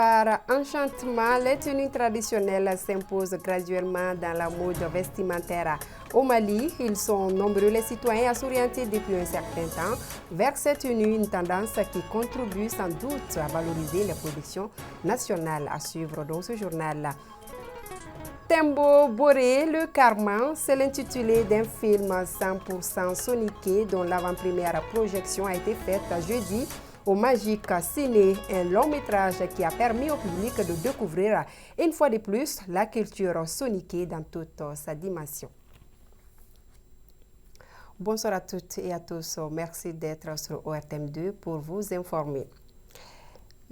Par enchantement, les tenues traditionnelles s'imposent graduellement dans la mode vestimentaire. Au Mali, ils sont nombreux les citoyens à s'orienter depuis un certain temps vers cette tenue, une tendance qui contribue sans doute à valoriser les productions nationales. À suivre dans ce journal. Tembo Boré, le Carman, c'est l'intitulé d'un film 100% soniqué dont l'avant-première projection a été faite jeudi au Magic Ciné, un long métrage qui a permis au public de découvrir une fois de plus la culture soniquée dans toute sa dimension. Bonsoir à toutes et à tous, merci d'être sur ORTM2 pour vous informer.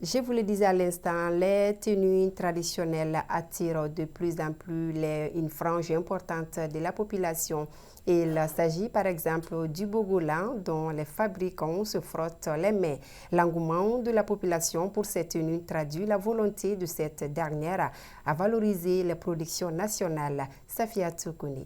Je vous le disais à l'instant, les tenues traditionnelles attirent de plus en plus une frange importante de la population. Il s'agit par exemple du bogolan dont les fabricants se frottent les mains. L'engouement de la population pour cette tenue traduit la volonté de cette dernière à valoriser les productions nationales. Safia Toukouni.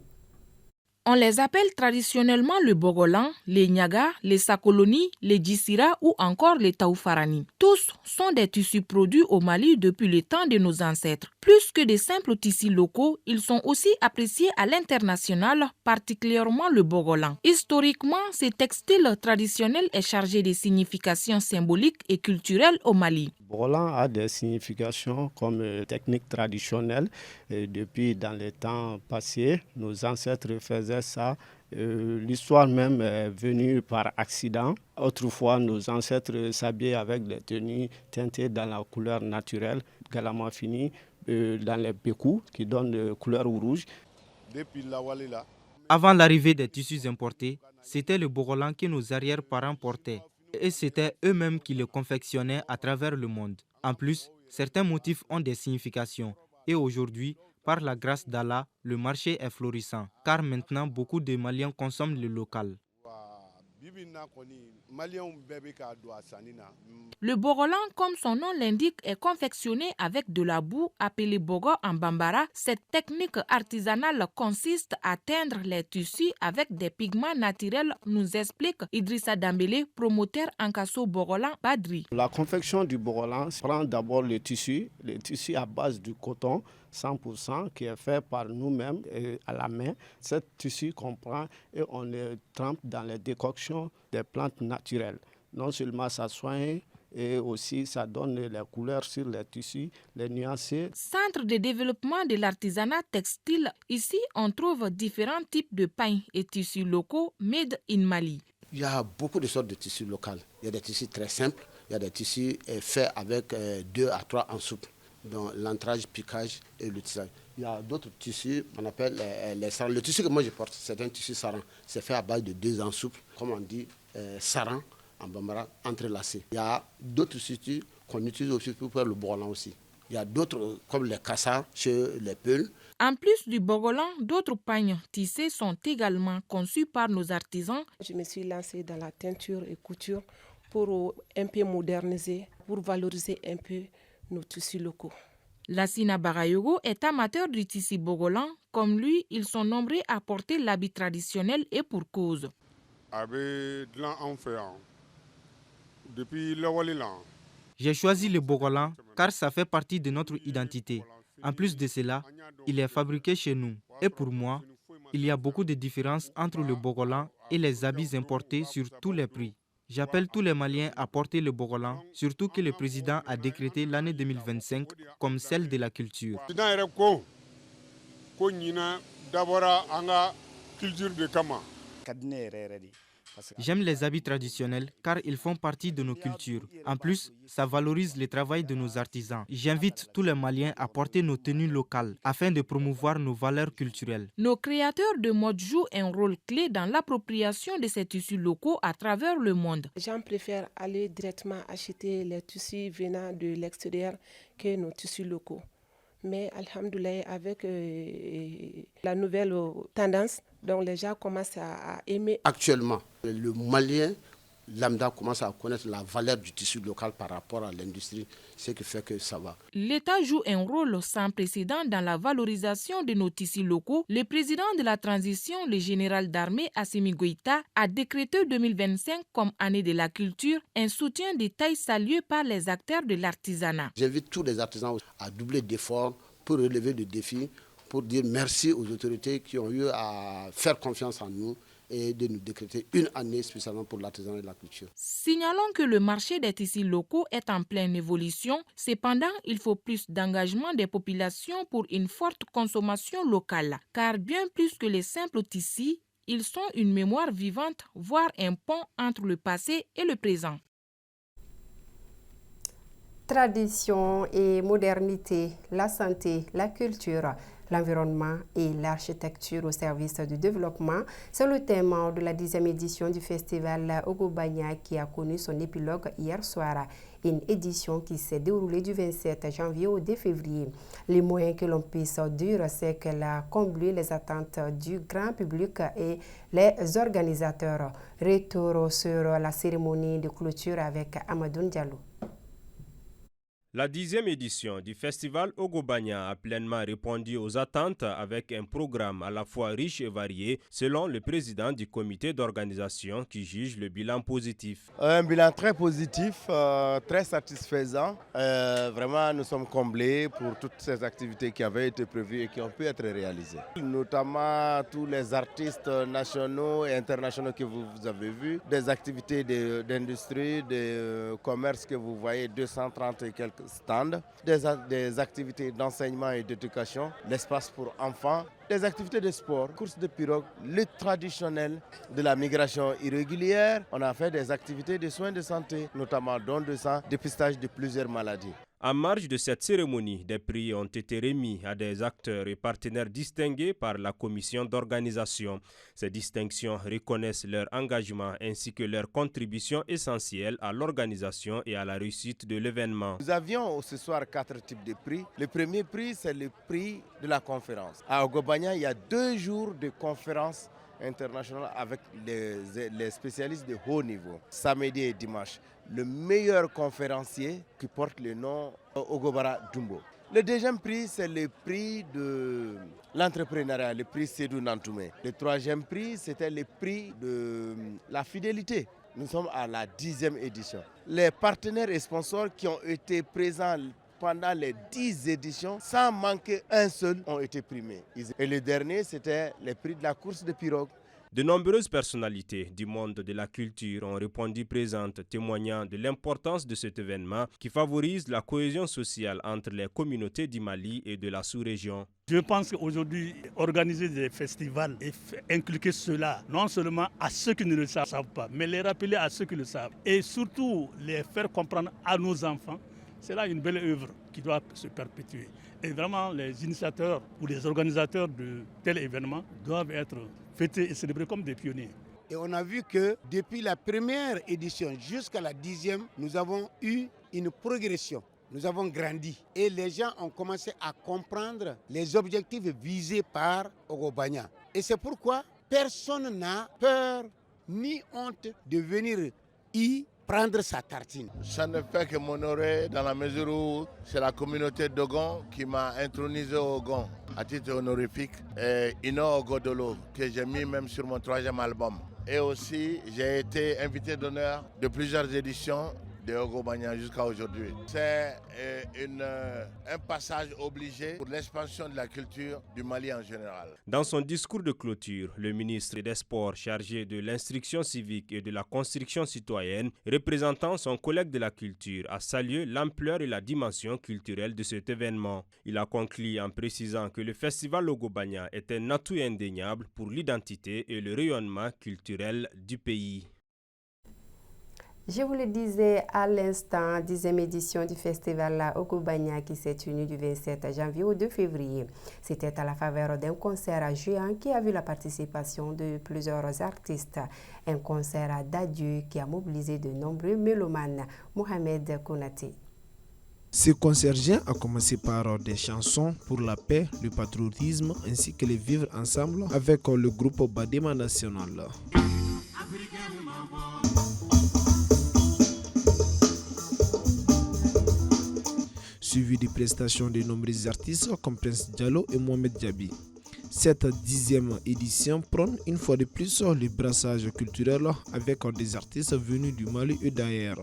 On les appelle traditionnellement le bogolan, les nyaga, les sakoloni, les djissira ou encore les taoufarani. Tous sont des tissus produits au Mali depuis le temps de nos ancêtres. Plus que des simples tissus locaux, ils sont aussi appréciés à l'international, particulièrement le bogolan. Historiquement, ce textile traditionnel est chargé de significations symboliques et culturelles au Mali. Le bogolan a des significations comme technique traditionnelle. Depuis dans les temps passés, nos ancêtres faisaient ça. L'histoire même est venue par accident. Autrefois, nos ancêtres s'habillaient avec des tenues teintées dans la couleur naturelle, galamment finie, dans les bécous qui donnent couleur rouge. Avant l'arrivée des tissus importés, c'était le bogolan que nos arrière-parents portaient. Et c'était eux-mêmes qui le confectionnaient à travers le monde. En plus, certains motifs ont des significations. Et aujourd'hui, par la grâce d'Allah, le marché est florissant. Car maintenant, beaucoup de Maliens consomment le local. Le bogolan, comme son nom l'indique, est confectionné avec de la boue appelée bogo en bambara. Cette technique artisanale consiste à teindre les tissus avec des pigments naturels, nous explique Idrissa Dambélé, promoteur en Kasso Bogolan Badri. La confection du bogolan prend d'abord le tissu à base du coton 100% qui est fait par nous-mêmes à la main. Ce tissu qu'on prend et on le trempe dans les décoctions des plantes naturelles. Non seulement ça soigne, et aussi ça donne les couleurs sur les tissus, les nuancés. Centre de développement de l'artisanat textile, ici on trouve différents types de pains et tissus locaux made in Mali. Il y a beaucoup de sortes de tissus locaux. Il y a des tissus très simples, il y a des tissus faits avec 2 à 3 en soupe, dont l'entrage, piquage et le tissage. Il y a d'autres tissus qu'on appelle les sarans. Le tissu que moi je porte, c'est un tissu saran. C'est fait à base de 2 en soupe, comme on dit, saran en bambara, entrelacé. Il y a d'autres tissus qu'on utilise aussi pour faire le bogolan aussi. Il y a d'autres, comme les cassars chez les peuls. En plus du bogolan, d'autres pagnes tissés sont également conçus par nos artisans. Je me suis lancée dans la teinture et couture pour un peu moderniser, pour valoriser un peu nos tissus locaux. Lassina Barayogo est amateur du tissu bogolan. Comme lui, ils sont nombreux à porter l'habit traditionnel et pour cause. J'ai choisi le bogolan car ça fait partie de notre identité. En plus de cela, il est fabriqué chez nous. Et pour moi, il y a beaucoup de différences entre le bogolan et les habits importés sur tous les prix. J'appelle tous les Maliens à porter le bogolan, surtout que le président a décrété l'année 2025 comme celle de la culture. J'aime les habits traditionnels car ils font partie de nos cultures. En plus, ça valorise le travail de nos artisans. J'invite tous les Maliens à porter nos tenues locales afin de promouvoir nos valeurs culturelles. Nos créateurs de mode jouent un rôle clé dans l'appropriation de ces tissus locaux à travers le monde. Les gens préfèrent aller directement acheter les tissus venant de l'extérieur que nos tissus locaux. Mais alhamdoulilah, avec la nouvelle tendance, donc les gens commencent à aimer. Actuellement, le Malien lambda commence à connaître la valeur du tissu local par rapport à l'industrie, ce qui fait que ça va. L'État joue un rôle sans précédent dans la valorisation de nos tissus locaux. Le président de la transition, le général d'armée Assimi Goïta, a décrété 2025 comme année de la culture, un soutien de taille salué par les acteurs de l'artisanat. J'invite tous les artisans à doubler d'efforts pour relever le défi, pour dire merci aux autorités qui ont eu à faire confiance en nous et de nous décréter une année spécialement pour l'artisanat et la culture. Signalons que le marché des tissus locaux est en pleine évolution. Cependant, il faut plus d'engagement des populations pour une forte consommation locale. Car bien plus que les simples tissus, ils sont une mémoire vivante, voire un pont entre le passé et le présent. Tradition et modernité, la santé, la culture, l'environnement et l'architecture au service du développement, c'est le thème de la 10e édition du festival Ogobanya qui a connu son épilogue hier soir. Une édition qui s'est déroulée du 27 janvier au 2 février. Les moyens que l'on puisse dire, c'est qu'elle a comblé les attentes du grand public et les organisateurs. Retour sur la cérémonie de clôture avec Amadou Diallo. La 10e édition du festival Ogobanya a pleinement répondu aux attentes avec un programme à la fois riche et varié, selon le président du comité d'organisation qui juge le bilan positif. Un bilan très positif, très satisfaisant. Vraiment, nous sommes comblés pour toutes ces activités qui avaient été prévues et qui ont pu être réalisées. Notamment tous les artistes nationaux et internationaux que vous avez vus, des activités d'industrie, de commerce que vous voyez, 230 et quelques stands, des activités d'enseignement et d'éducation, l'espace pour enfants, des activités de sport, courses de pirogue, le traditionnel de la migration irrégulière. On a fait des activités de soins de santé, notamment don de sang, dépistage de plusieurs maladies. En marge de cette cérémonie, des prix ont été remis à des acteurs et partenaires distingués par la commission d'organisation. Ces distinctions reconnaissent leur engagement ainsi que leur contribution essentielle à l'organisation et à la réussite de l'événement. Nous avions ce soir 4 types de prix. Le premier prix, c'est le prix de la conférence. À Ogobanya, il y a 2 jours de conférences internationales avec les spécialistes de haut niveau, samedi et dimanche. Le meilleur conférencier qui porte le nom Ogobara Dumbo. Le deuxième prix, c'est le prix de l'entrepreneuriat, le prix Sédou Nantoumé. Le troisième prix, c'était le prix de la fidélité. Nous sommes à la 10e édition. Les partenaires et sponsors qui ont été présents pendant les 10 éditions, sans manquer un seul, ont été primés. Et le dernier, c'était le prix de la course de pirogue. De nombreuses personnalités du monde de la culture ont répondu présentes, témoignant de l'importance de cet événement qui favorise la cohésion sociale entre les communautés du Mali et de la sous-région. Je pense qu'aujourd'hui, organiser des festivals et inculquer cela, non seulement à ceux qui ne le savent pas, mais les rappeler à ceux qui le savent. Et surtout, les faire comprendre à nos enfants, c'est là une belle œuvre qui doit se perpétuer. Et vraiment, les initiateurs ou les organisateurs de tels événements doivent être fêtés et célébrés comme des pionniers. Et on a vu que depuis la première édition jusqu'à la 10e, nous avons eu une progression. Nous avons grandi et les gens ont commencé à comprendre les objectifs visés par Ogobanya. Et c'est pourquoi personne n'a peur ni honte de venir y prendre sa tartine. Ça ne fait que m'honorer dans la mesure où c'est la communauté d'Ogon qui m'a intronisé au Ogon à titre honorifique. Et Ino Ogodolo, que j'ai mis même sur mon 3e album. Et aussi, j'ai été invité d'honneur de plusieurs éditions de Ogobanya jusqu'à aujourd'hui. C'est un passage obligé pour l'expansion de la culture du Mali en général. Dans son discours de clôture, le ministre des Sports chargé de l'instruction civique et de la construction citoyenne, représentant son collègue de la culture, a salué l'ampleur et la dimension culturelle de cet événement. Il a conclu en précisant que le festival Ogobanya est un atout indéniable pour l'identité et le rayonnement culturel du pays. Je vous le disais à l'instant, 10e édition du festival Ogobanya qui s'est tenue du 27 janvier au 2 février. C'était à la faveur d'un concert géant qui a vu la participation de plusieurs artistes. Un concert d'adieu qui a mobilisé de nombreux mélomanes. Mohamed Konaté. Ce concert géant a commencé par des chansons pour la paix, le patriotisme ainsi que le vivre ensemble avec le groupe Badema National. suivi des prestations de nombreux artistes comme Prince Diallo et Mohamed Diaby. Cette 10e édition prône une fois de plus le brassage culturel avec des artistes venus du Mali et d'ailleurs.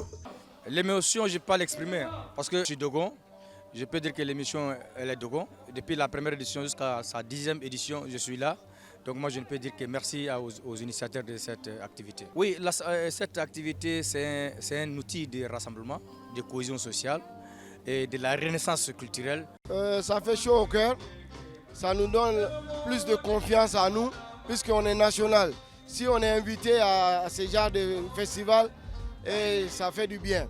L'émotion, je ne peux pas l'exprimer parce que je suis Dogon. Je peux dire que l'émission elle est Dogon. Depuis la première édition jusqu'à sa 10e édition, je suis là. Donc moi je ne peux dire que merci aux initiateurs de cette activité. Oui, cette activité c'est un outil de rassemblement, de cohésion sociale et de la renaissance culturelle. Ça fait chaud au cœur, ça nous donne plus de confiance à nous puisqu'on est national. Si on est invité à ce genre de festival, et ça fait du bien.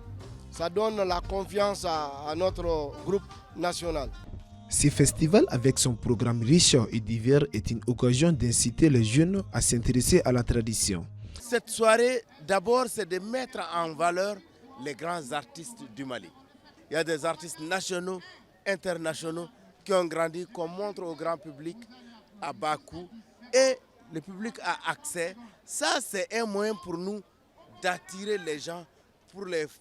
Ça donne la confiance à notre groupe national. Ce festival, avec son programme riche et divers, est une occasion d'inciter les jeunes à s'intéresser à la tradition. Cette soirée, d'abord, c'est de mettre en valeur les grands artistes du Mali. Il y a des artistes nationaux, internationaux, qui ont grandi, qu'on montre au grand public à bas coût. Et le public a accès. Ça, c'est un moyen pour nous d'attirer les gens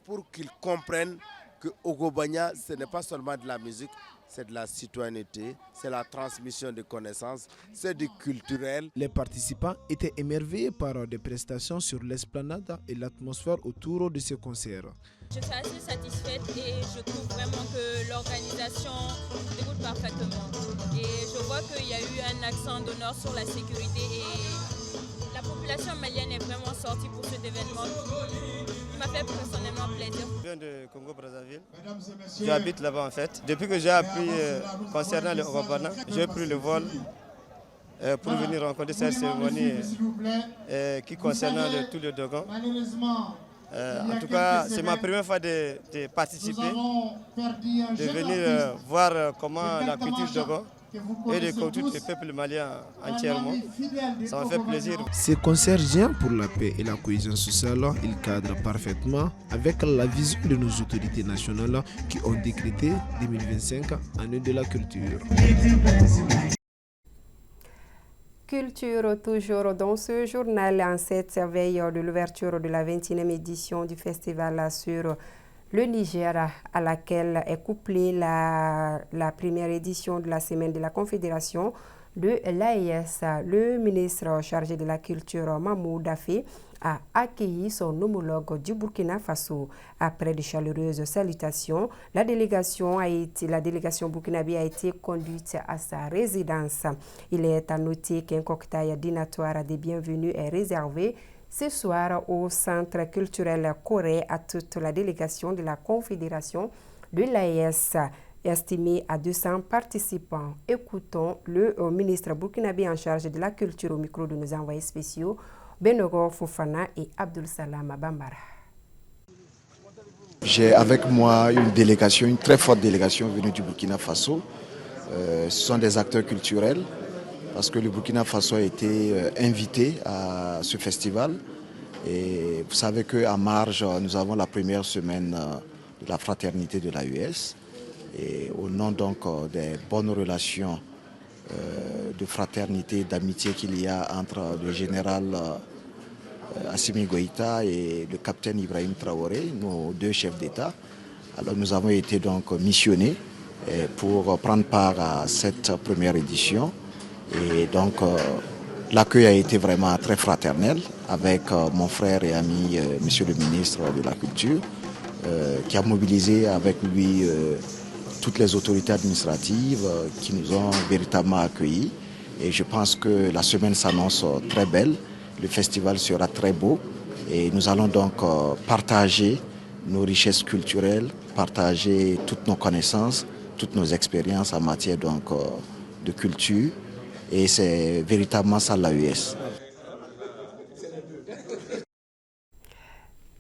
pour qu'ils comprennent que Ogobanya, ce n'est pas seulement de la musique, c'est de la citoyenneté, c'est la transmission de connaissances, c'est du culturel. Les participants étaient émerveillés par des prestations sur l'esplanade et l'atmosphère autour de ce concert. Je suis assez satisfaite et je trouve vraiment que l'organisation déroule parfaitement. Et je vois qu'il y a eu un accent d'honneur sur la sécurité et la population malienne est vraiment sortie pour cet événement qui m'a fait personnellement plaisir. Je viens de Congo-Brazzaville, j'habite là-bas en fait. Depuis que j'ai appris concernant le Ogobana, j'ai pris le vol pour venir rencontrer cette cérémonie qui concerne tout le Dogon. En tout cas, c'est ma première fois de participer, de venir voir comment la culture Dogon et de culture du peuple malien entièrement. Ça me fait plaisir. Ces concerts géants pour la paix et la cohésion sociale, ils cadrent parfaitement avec la vision de nos autorités nationales qui ont décrété 2025 année de la culture. Culture toujours dans ce journal en cette veille de l'ouverture de la 21e édition du festival sur le Niger, à laquelle est couplée la première édition de la semaine de la Confédération de l'AES. Le ministre chargé de la culture, Mamou Daffé, a accueilli son homologue du Burkina Faso. Après de chaleureuses salutations, la délégation burkinabé a été conduite à sa résidence. Il est à noter qu'un cocktail dînatoire des bienvenus est réservé ce soir au Centre culturel Corée à toute la délégation de la Confédération de l'AES, estimée à 200 participants. Écoutons le ministre burkinabé en charge de la culture au micro de nos envoyés spéciaux, Benogo Fofana et Abdul Salam Bambara. J'ai avec moi une délégation, une très forte délégation venue du Burkina Faso. Ce sont des acteurs culturels parce que le Burkina Faso a été invité à ce festival. Et vous savez qu'à Marge, nous avons la première semaine de la fraternité de l'AES. Et au nom donc des bonnes relations de fraternité, d'amitié qu'il y a entre le général Assimi Goïta et le capitaine Ibrahim Traoré, nos deux chefs d'État. Alors nous avons été donc missionnés pour prendre part à cette première édition. Et donc l'accueil a été vraiment très fraternel avec mon frère et ami, monsieur le ministre de la Culture, qui a mobilisé avec lui toutes les autorités administratives qui nous ont véritablement accueillis. Et je pense que la semaine s'annonce très belle, le festival sera très beau et nous allons donc partager nos richesses culturelles, partager toutes nos connaissances, toutes nos expériences en matière donc, de culture. Et c'est véritablement ça l'AES.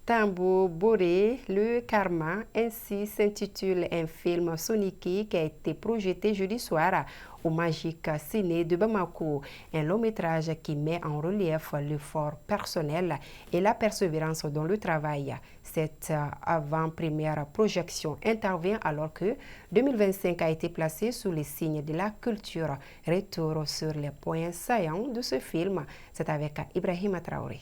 Tambo Boré, le karma, ainsi s'intitule un film sonique qui a été projeté jeudi soir au Magique Ciné de Bamako. Un long métrage qui met en relief l'effort personnel et la persévérance dans le travail. Cette avant-première projection intervient alors que 2025 a été placé sous les signes de la culture. Retour sur les points saillants de ce film, c'est avec Ibrahima Traoré.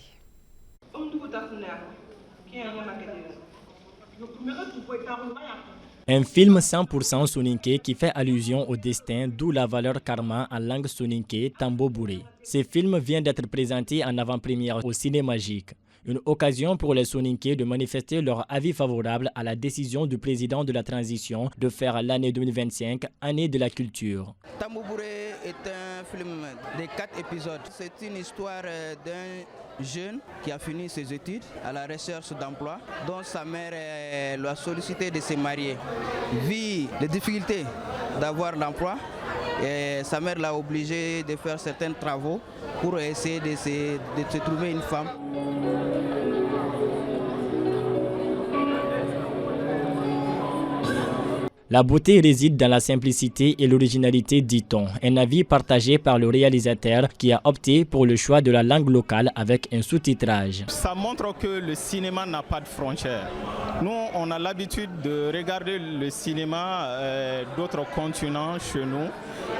Un film 100% soninké qui fait allusion au destin, d'où la valeur karma en langue soninké, Tambo Bouré. Ce film vient d'être présenté en avant-première au Cinémagique. Une occasion pour les Soninké de manifester leur avis favorable à la décision du président de la transition de faire l'année 2025 année de la culture. Tambo Bouré est un film de 4 épisodes. C'est une histoire d'un jeune qui a fini ses études à la recherche d'emploi, dont sa mère l'a sollicité de se marier. Vu les difficultés d'avoir l'emploi, sa mère l'a obligé de faire certains travaux pour essayer de se trouver une femme. La beauté réside dans la simplicité et l'originalité, dit-on. Un avis partagé par le réalisateur qui a opté pour le choix de la langue locale avec un sous-titrage. Ça montre que le cinéma n'a pas de frontières. Nous, on a l'habitude de regarder le cinéma d'autres continents chez nous.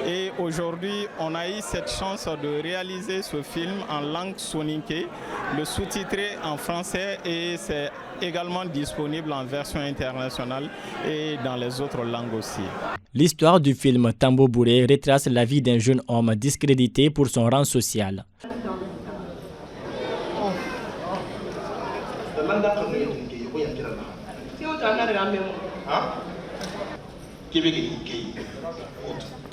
Et aujourd'hui, on a eu cette chance de réaliser ce film en langue soninké, le sous-titré en français et c'est également disponible en version internationale et dans les autres langues aussi. L'histoire du film Tambo Bouré retrace la vie d'un jeune homme discrédité pour son rang social.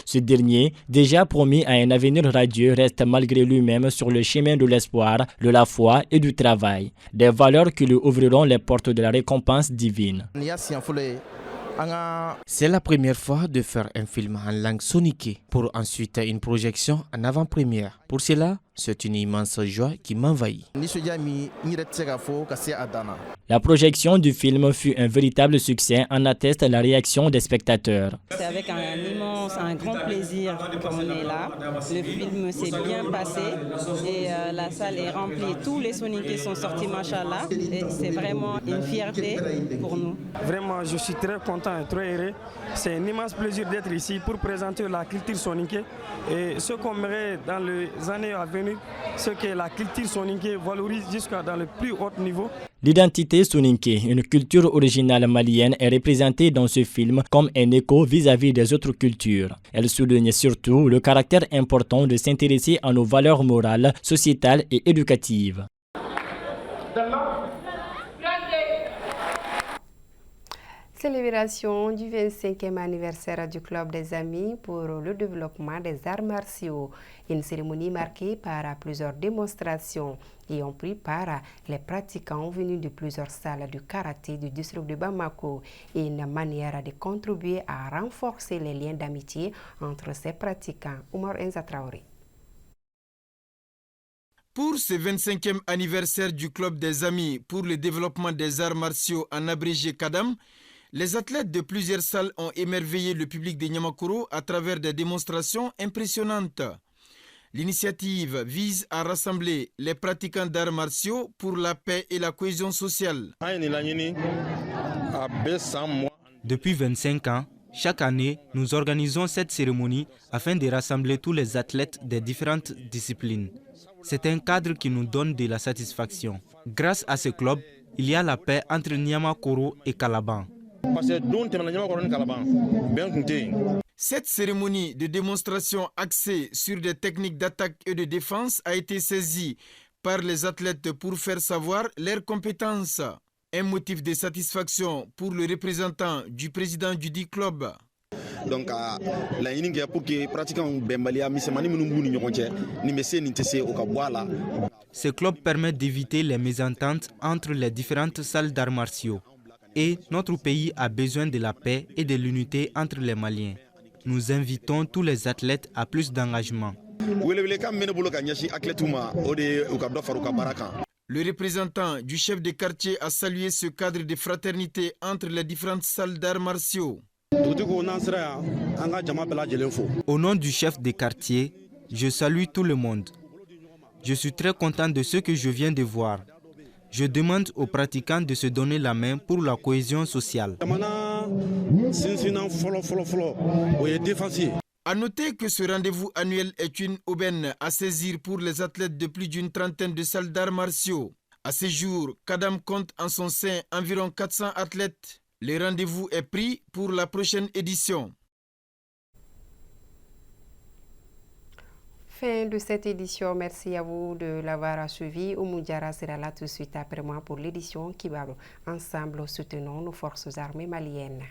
Ce dernier, déjà promis à un avenir radieux, reste malgré lui-même sur le chemin de l'espoir, de la foi et du travail. Des valeurs qui lui ouvriront les portes de la récompense divine. C'est la première fois de faire un film en langue soninké pour ensuite une projection en avant-première. Pour cela, c'est une immense joie qui m'envahit. La projection du film fut un véritable succès, en atteste la réaction des spectateurs. C'est avec un grand plaisir qu'on est là. Le film s'est bien passé et la salle est remplie. Tous les soninké sont sortis, machallah. Et c'est vraiment une fierté pour nous. Vraiment, je suis très content et très heureux. C'est un immense plaisir d'être ici pour présenter la culture soninké. Et ce qu'on aimerait dans les années à venir, c'est que la culture soninké valorise jusqu'à dans le plus haut niveau. L'identité soninké, une culture originale malienne, est représentée dans ce film comme un écho vis-à-vis des autres cultures. Elle souligne surtout le caractère important de s'intéresser à nos valeurs morales, sociétales et éducatives. Célébration du 25e anniversaire du Club des Amis pour le développement des arts martiaux. Une cérémonie marquée par plusieurs démonstrations y ont pris part les pratiquants venus de plusieurs salles du karaté du district de Bamako et une manière de contribuer à renforcer les liens d'amitié entre ces pratiquants. Oumar Enza Traoré. Pour ce 25e anniversaire du Club des Amis pour le développement des arts martiaux en abrégé Kadam, les athlètes de plusieurs salles ont émerveillé le public de Niamakuru à travers des démonstrations impressionnantes. L'initiative vise à rassembler les pratiquants d'arts martiaux pour la paix et la cohésion sociale. Depuis 25 ans, chaque année, nous organisons cette cérémonie afin de rassembler tous les athlètes des différentes disciplines. C'est un cadre qui nous donne de la satisfaction. Grâce à ce club, il y a la paix entre Niamakuru et Kalaban. Cette cérémonie de démonstration axée sur des techniques d'attaque et de défense a été saisie par les athlètes pour faire savoir leurs compétences. Un motif de satisfaction pour le représentant du président du dit club. Donc, la ligne pour que pratiquants Bembalia, Ce club permet d'éviter les mésententes entre les différentes salles d'arts martiaux. Et notre pays a besoin de la paix et de l'unité entre les Maliens. Nous invitons tous les athlètes à plus d'engagement. Le représentant du chef de quartier a salué ce cadre de fraternité entre les différentes salles d'arts martiaux. Au nom du chef de quartier, je salue tout le monde. Je suis très content de ce que je viens de voir. Je demande aux pratiquants de se donner la main pour la cohésion sociale. À noter que ce rendez-vous annuel est une aubaine à saisir pour les athlètes de plus d'une trentaine de salles d'arts martiaux. À ce jour, Kadam compte en son sein environ 400 athlètes. Le rendez-vous est pris pour la prochaine édition. Fin de cette édition. Merci à vous de l'avoir suivi. Oumou Diarra sera là tout de suite après moi pour l'édition Kibaro. Ensemble, soutenons nos forces armées maliennes.